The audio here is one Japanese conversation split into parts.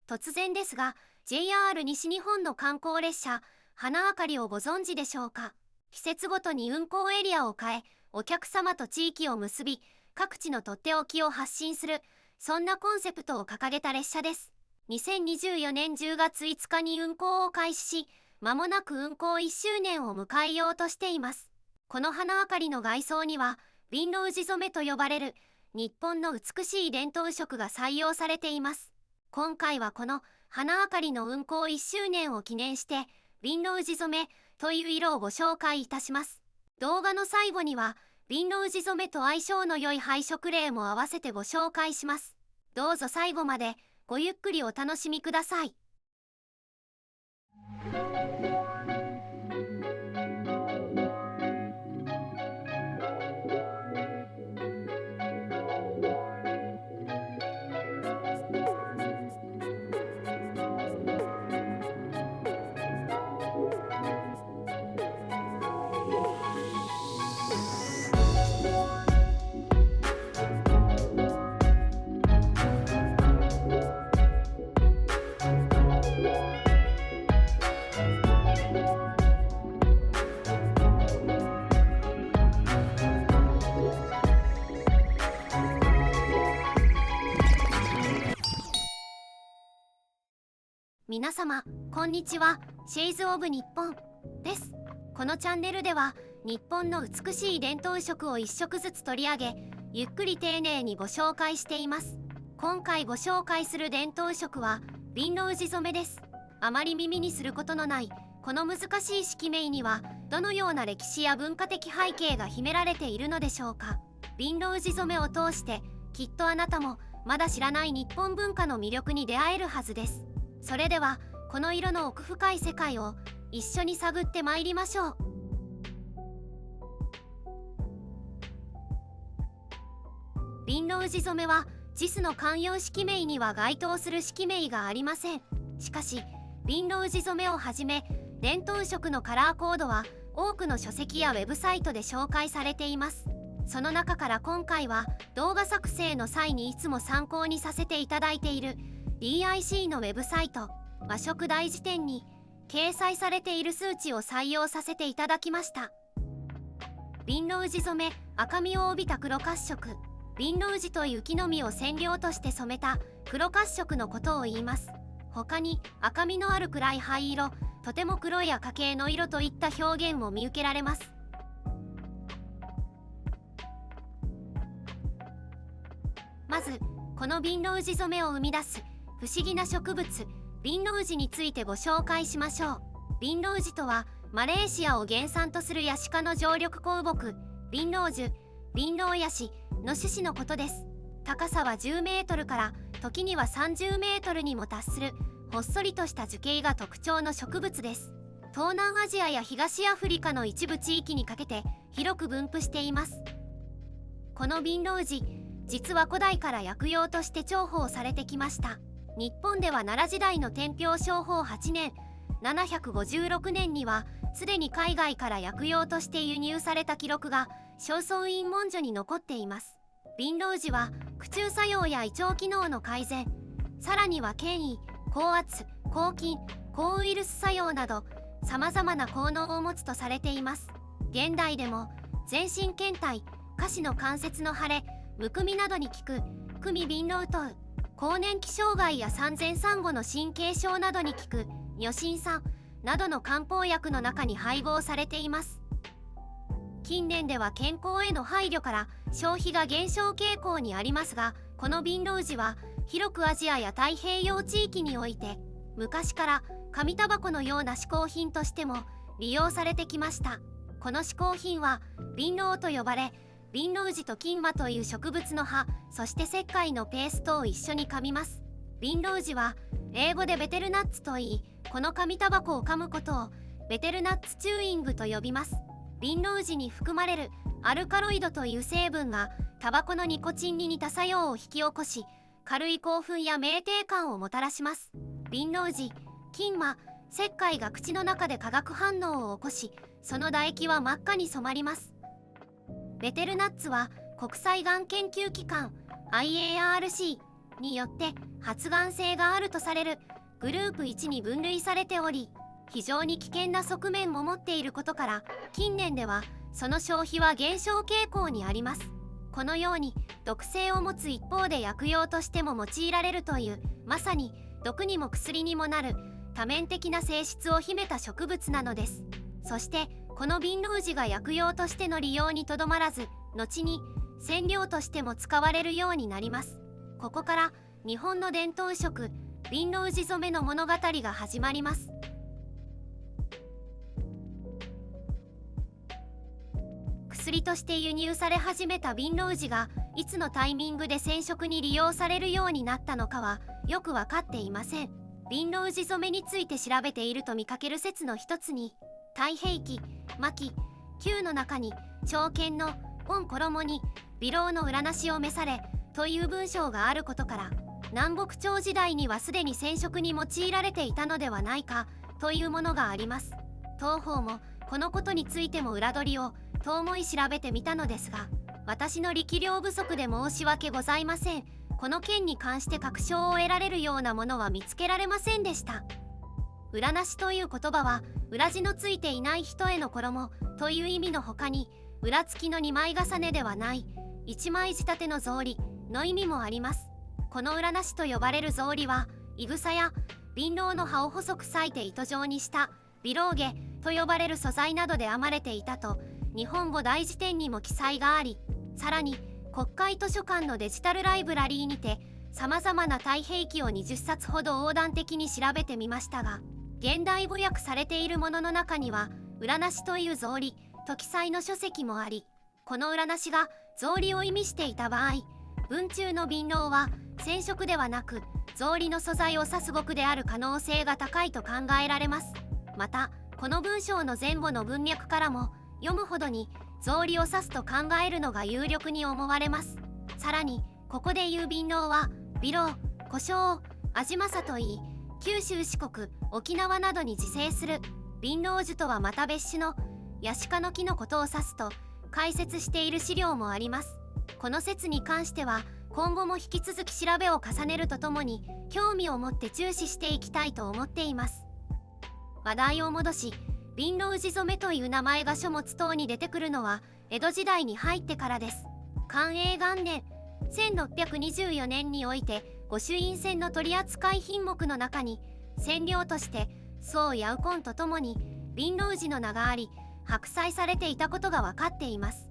突然ですが、JR 西日本の観光列車、花あかりをご存知でしょうか。季節ごとに運行エリアを変え、お客様と地域を結び、各地のとっておきを発信する、そんなコンセプトを掲げた列車です。2024年10月5日に運行を開始し、間もなく運行1周年を迎えようとしています。この花あかりの外装には、笈綸地染めと呼ばれる、日本の美しい伝統色が採用されています。今回はこの花あかりの運行1周年を記念して、笈綸地染めという色をご紹介いたします。動画の最後には、笈綸地染めと相性の良い配色例も合わせてご紹介します。どうぞ最後までごゆっくりお楽しみください。皆様、こんにちは。シェイズオブ日本です。このチャンネルでは、日本の美しい伝統色を一色ずつ取り上げ、ゆっくり丁寧にご紹介しています。今回ご紹介する伝統色は、笈綸地染めです。あまり耳にすることのない、この難しい色名には、どのような歴史や文化的背景が秘められているのでしょうか。笈綸地染めを通して、きっとあなたも、まだ知らない日本文化の魅力に出会えるはずです。それではこの色の奥深い世界を一緒に探ってまいりましょう。笈綸地染めはJISの慣用式名には該当する式名がありません。しかし笈綸地染めをはじめ伝統色のカラーコードは多くの書籍やウェブサイトで紹介されています。その中から今回は動画作成の際にいつも参考にさせていただいているDIC のウェブサイト和食大辞典に掲載されている数値を採用させていただきました。笈綸地染め、赤みを帯びた黒褐色。笈綸地という木の実を染料として染めた黒褐色のことを言います。他に赤みのある暗い灰色、とても黒い赤系の色といった表現も見受けられます。まずこの笈綸地染めを生み出す不思議な植物笈綸樹についてご紹介しましょう。笈綸樹とはマレーシアを原産とするヤシ科の常緑高木笈綸樹、笈綸ヤシの種子のことです。高さは10メートルから時には30メートルにも達するほっそりとした樹形が特徴の植物です。東南アジアや東アフリカの一部地域にかけて広く分布しています。この笈綸樹、実は古代から薬用として重宝されてきました。日本では奈良時代の天平正法8年756年にはすでに海外から薬用として輸入された記録が正倉院文書に残っています。笈綸樹は駆虫作用や胃腸機能の改善、さらには権威、高圧、抗菌、抗ウイルス作用などさまざまな効能を持つとされています。現代でも全身倦怠、下肢の関節の腫れ、むくみなどに効く久美笈綸湯、更年期障害や産前産後の神経症などに効く女神散などの漢方薬の中に配合されています。近年では健康への配慮から消費が減少傾向にありますが、この笈綸樹は広くアジアや太平洋地域において昔から紙タバコのような嗜好品としても利用されてきました。この嗜好品は笈綸と呼ばれ、笈綸樹と金麻という植物の葉、そして石灰のペーストを一緒に噛みます。笈綸樹は英語でベテルナッツといい、この紙タバコを噛むことをベテルナッツチューイングと呼びます。笈綸樹に含まれるアルカロイドという成分がタバコのニコチンに似た作用を引き起こし、軽い興奮や酩酊感をもたらします。笈綸樹、金麻、石灰が口の中で化学反応を起こし、その唾液は真っ赤に染まります。ベテルナッツは国際がん研究機関 IARC によって発がん性があるとされるグループ1に分類されており、非常に危険な側面も持っていることから、近年ではその消費は減少傾向にあります。このように毒性を持つ一方で薬用としても用いられるという、まさに毒にも薬にもなる多面的な性質を秘めた植物なのです。そしてこのビンロウジが薬用としての利用にとどまらず、後に染料としても使われるようになります。ここから日本の伝統食ビンロウジ染めの物語が始まります。薬として輸入され始めたビンロウジがいつのタイミングで染色に利用されるようになったのかはよく分かっていません。ビンロウジ染めについて調べていると見かける説の一つに、太平記末期9の中に長剣の御衣に美容の裏なしを召されという文章があることから、南北朝時代にはすでに染色に用いられていたのではないかというものがあります。当方もこのことについても裏取りをと思い調べてみたのですが、私の力量不足で申し訳ございません。この件に関して確証を得られるようなものは見つけられませんでした。裏なしという言葉は裏地のついていない人への衣という意味の他に、裏付きの2枚重ねではない1枚仕立ての草履の意味もあります。この裏なしと呼ばれる草履は、いぐさやビンロウの葉を細く裂いて糸状にしたビローゲと呼ばれる素材などで編まれていたと日本語大辞典にも記載があり、さらに国会図書館のデジタルライブラリーにてさまざまな太平記を20冊ほど横断的に調べてみましたが、現代語訳されているものの中には裏なしという草履と記載の書籍もあり、この裏なしが草履を意味していた場合、文中のビンロウは染色ではなく草履の素材を指す語句である可能性が高いと考えられます。またこの文章の前後の文脈からも読むほどに草履を指すと考えるのが有力に思われます。さらにここで言うビンロウはビロウ、胡椒、味政といい、九州四国、沖縄などに自生するビンロウ樹とはまた別種のヤシ科の木のことを指すと解説している資料もあります。この説に関しては今後も引き続き調べを重ねるとともに興味を持って注視していきたいと思っています。話題を戻し、ビンロウジ染めという名前が書物等に出てくるのは江戸時代に入ってからです。寛永元年1624年において御朱印船の取扱品目の中に染料として宋やウコンとともにビンロウジの名があり白載されていたことが分かっています。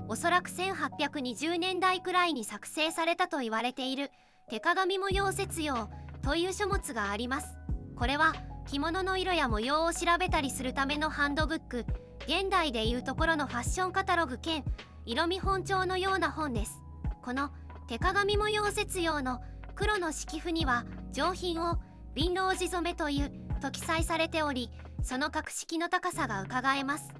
おそらく1820年代くらいに作成されたと言われている手鏡模様説用という書物があります。これは着物の色や模様を調べたりするためのハンドブック、現代でいうところのファッションカタログ兼色見本帳のような本です。この手鏡模様説用の黒の敷布には上品をビンロウジ染めというと記載されており、その格式の高さがうかがえます。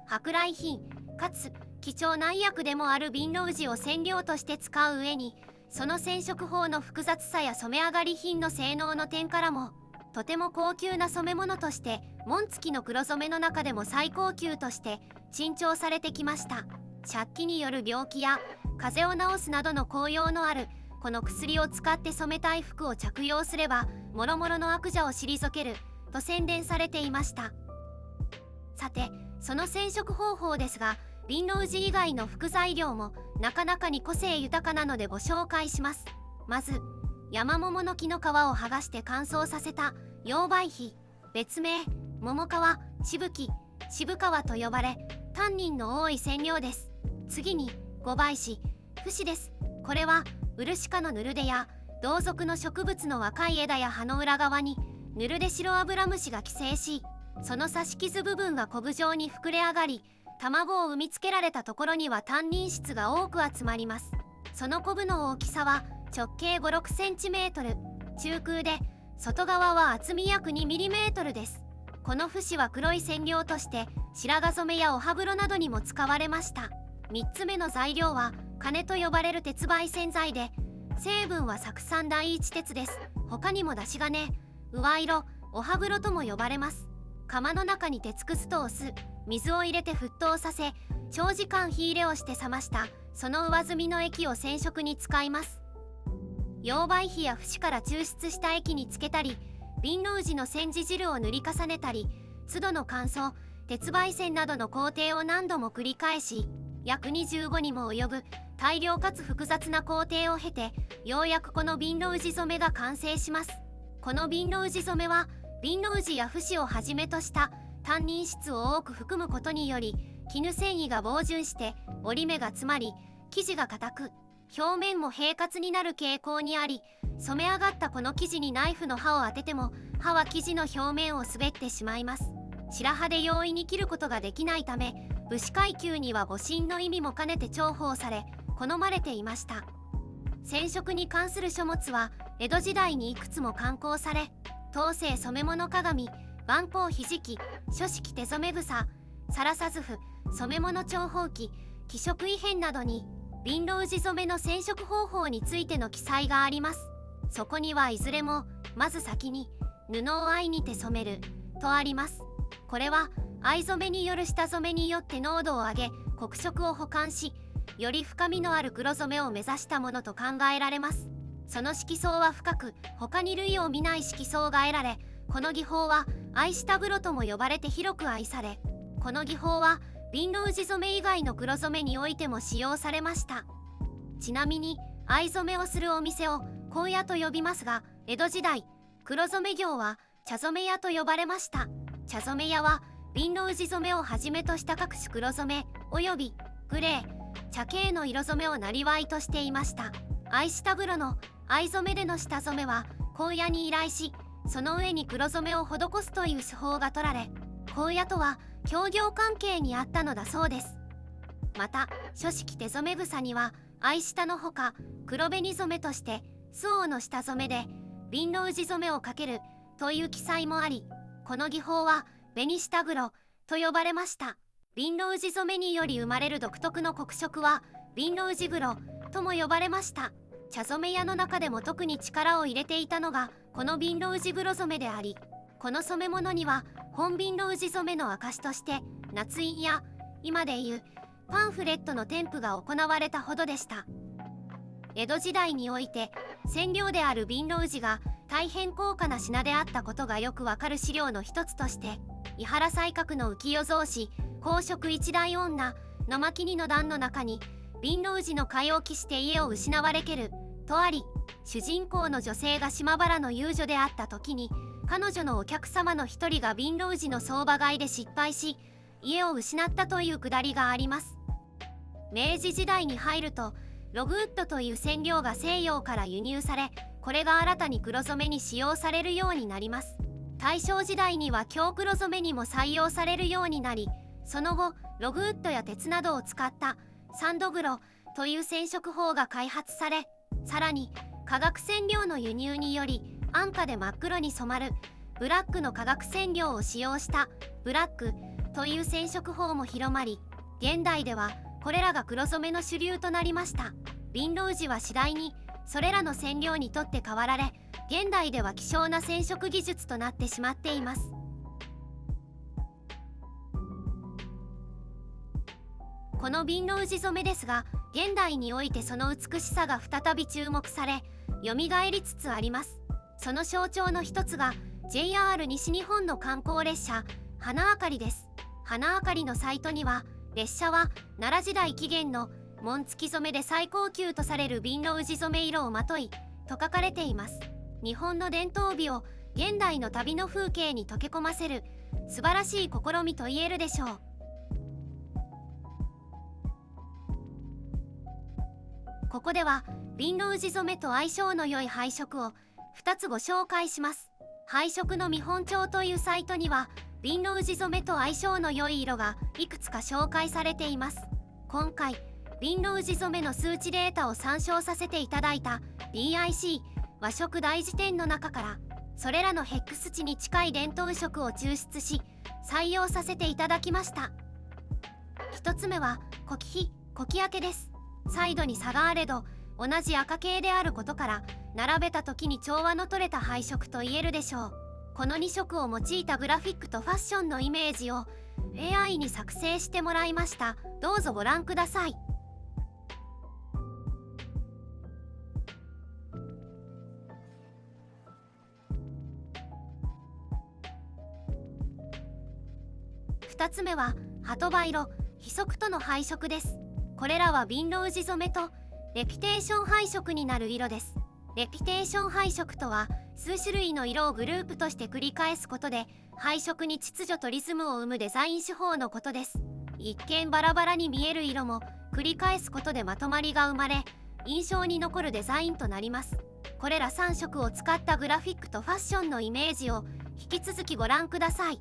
舶来品かつ貴重な医薬でもあるビンロウジを染料として使う上に、その染色法の複雑さや染め上がり品の性能の点からもとても高級な染め物として紋付きの黒染めの中でも最高級として珍重されてきました。借気による病気や風邪を治すなどの効用のあるこの薬を使って染めたい服を着用すれば諸々の悪者を退けると宣伝されていました。さてその染色方法ですが、ビンロウジ以外の副材料もなかなかに個性豊かなのでご紹介します。まずヤマモモの木の皮を剥がして乾燥させた葉梅皮、別名桃皮、渋木、渋皮と呼ばれタンニンの多い染料です。次に五梅子、節です。これはウルシ科のヌルデや同属の植物の若い枝や葉の裏側にヌルデシロアブラムシが寄生し、その刺し傷部分がコブ状に膨れ上がり、卵を産みつけられたところにはタンニン質が多く集まります。そのコブの大きさは直径5、6センチメートル、中空で外側は厚み約2ミリメートルです。この節は黒い染料として白髪染めやお歯黒などにも使われました。3つ目の材料は金と呼ばれる鉄媒洗剤で、成分は酢酸第一鉄です。他にも出し金、上色、お歯黒とも呼ばれます。釜の中に鉄くずとお酢、水を入れて沸騰させ、長時間火入れをして冷ましたその上澄みの液を染色に使います。溶媒肥や節から抽出した液につけたり、瓶の宇治の煎じ汁を塗り重ねたり、都度の乾燥、鉄媒染などの工程を何度も繰り返し、約25にも及ぶ大量かつ複雑な工程を経て、ようやくこの瓶の宇治染めが完成します。この瓶の宇治染めは瓶の宇治や節をはじめとしたタンニン質を多く含むことにより、絹繊維が防潤して織り目が詰まり、生地が硬く表面も平滑になる傾向にあり、染め上がったこの生地にナイフの刃を当てても刃は生地の表面を滑ってしまいます。白刃で容易に切ることができないため、武士階級には護身の意味も兼ねて重宝され好まれていました。染色に関する書物は江戸時代にいくつも刊行され、東西染物鏡、万宝ひじき、書式手染房、さらさ図譜、染物長法記、記色異変などに瓶の宇治染めの染色方法についての記載があります。そこにはいずれもまず先に布を藍にて染めるとあります。これは藍染めによる下染めによって濃度を上げ黒色を補完し、より深みのある黒染めを目指したものと考えられます。その色相は深く、他に類を見ない色相が得られ、この技法は藍下風呂とも呼ばれて広く愛され、この技法は瓶の宇治染め以外の黒染めにおいても使用されました。ちなみに藍染めをするお店を紺屋と呼びますが、江戸時代黒染め業は茶染め屋と呼ばれました。茶染め屋は瓶の宇治染めをはじめとした各種黒染めおよびグレー、茶系の色染めを生業としていました。藍下風呂の藍染めでの下染めは紺屋に依頼し、その上に黒染めを施すという手法が取られ、紺屋とは協業関係にあったのだそうです。また書式手染房には藍下のほか黒紅染めとして周防の下染めで瓶の宇治染めをかけるという記載もあり、この技法は紅下風呂と呼ばれました。瓶の宇治染めにより生まれる独特の黒色は瓶の宇治風呂とも呼ばれました。茶染め屋の中でも特に力を入れていたのがこの瓶の宇治風呂染めであり、この染め物には本瓶の宇治染めの証として捺印や今でいうパンフレットの添付が行われたほどでした。江戸時代において染料である瓶の宇治が大変高価な品であったことがよくわかる資料の一つとして、伊原西鶴の浮世草紙公職一代女の巻2の段の中に瓶の宇治の買い置きして家を失われけるとあり、主人公の女性が島原の遊女であった時に彼女のお客様の一人が瓶の宇治の相場買いで失敗し家を失ったというくだりがあります。明治時代に入るとログウッドという染料が西洋から輸入され、これが新たに黒染めに使用されるようになります。大正時代には京黒染めにも採用されるようになり、その後ログウッドや鉄などを使ったサンド黒という染色法が開発され、さらに化学染料の輸入により安価で真っ黒に染まるブラックの化学染料を使用したブラックという染色法も広まり、現代ではこれらが黒染めの主流となりました。瓶の宇治は次第にそれらの染料にとって変わられ、現代では希少な染色技術となってしまっています。この瓶の宇治染めですが、現代においてその美しさが再び注目されよみがえりつつあります。その象徴の一つが JR 西日本の観光列車花あかりです。花あかりのサイトには、列車は奈良時代起源の紋付き染めで最高級とされる瓶の宇治染め色をまといと書かれています。日本の伝統美を現代の旅の風景に溶け込ませる素晴らしい試みと言えるでしょう。ここでは瓶の宇治染めと相性の良い配色を2つご紹介します。配色の見本帳というサイトには瓶の宇治染めと相性の良い色がいくつか紹介されています。今回瓶の宇治染めの数値データを参照させていただいた BIC 和色大辞典の中からそれらのヘックス値に近い伝統色を抽出し採用させていただきました。1つ目は古木比古木明けです。サイドに差があれど同じ赤系であることから並べた時に調和の取れた配色と言えるでしょう。この2色を用いたグラフィックとファッションのイメージを AI に作成してもらいました。どうぞご覧ください。2つ目は鳩羽色、非色との配色です。これらはヴィンロージ染めとレピテーション配色になる色です。レピテーション配色とは数種類の色をグループとして繰り返すことで配色に秩序とリズムを生むデザイン手法のことです。一見バラバラに見える色も繰り返すことでまとまりが生まれ印象に残るデザインとなります。これら3色を使ったグラフィックとファッションのイメージを引き続きご覧ください。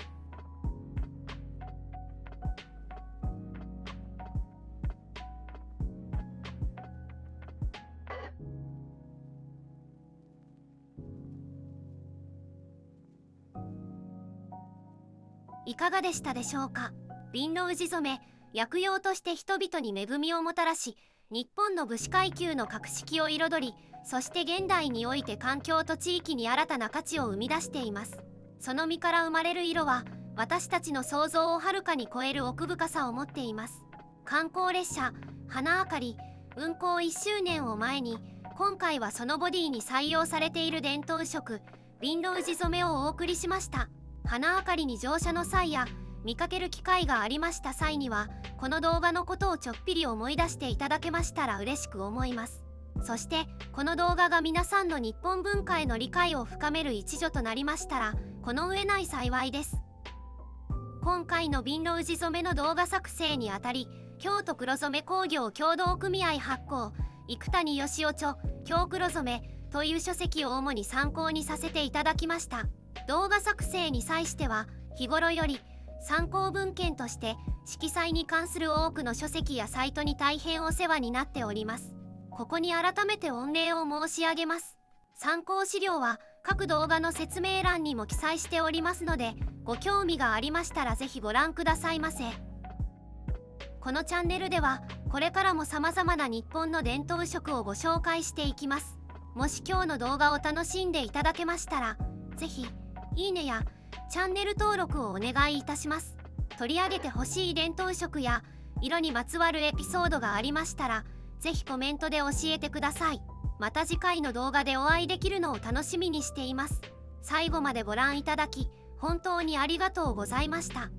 いかがでしたでしょうか。ヴィンロウジ染め、薬用として人々に恵みをもたらし、日本の武士階級の格式を彩り、そして現代において環境と地域に新たな価値を生み出しています。その身から生まれる色は、私たちの想像をはるかに超える奥深さを持っています。観光列車、花あかり、運行1周年を前に、今回はそのボディに採用されている伝統色、ヴィンロウジ染めをお送りしました。花あかりに乗車の際や見かける機会がありました際にはこの動画のことをちょっぴり思い出していただけましたら嬉しく思います。そしてこの動画が皆さんの日本文化への理解を深める一助となりましたらこの上ない幸いです。今回のヴィンロウジ染めの動画作成にあたり京都黒染工業協同組合発行生谷義夫著京黒染めという書籍を主に参考にさせていただきました。動画作成に際しては日頃より参考文献として色彩に関する多くの書籍やサイトに大変お世話になっております。ここに改めて御礼を申し上げます。参考資料は各動画の説明欄にも記載しておりますのでご興味がありましたらぜひご覧くださいませ。このチャンネルではこれからも様々な日本の伝統色をご紹介していきます。もし今日の動画を楽しんでいただけましたらぜひいいねやチャンネル登録をお願いいたします。取り上げてほしい伝統色や色にまつわるエピソードがありましたらぜひコメントで教えてください。また次回の動画でお会いできるのを楽しみにしています。最後までご覧いただき本当にありがとうございました。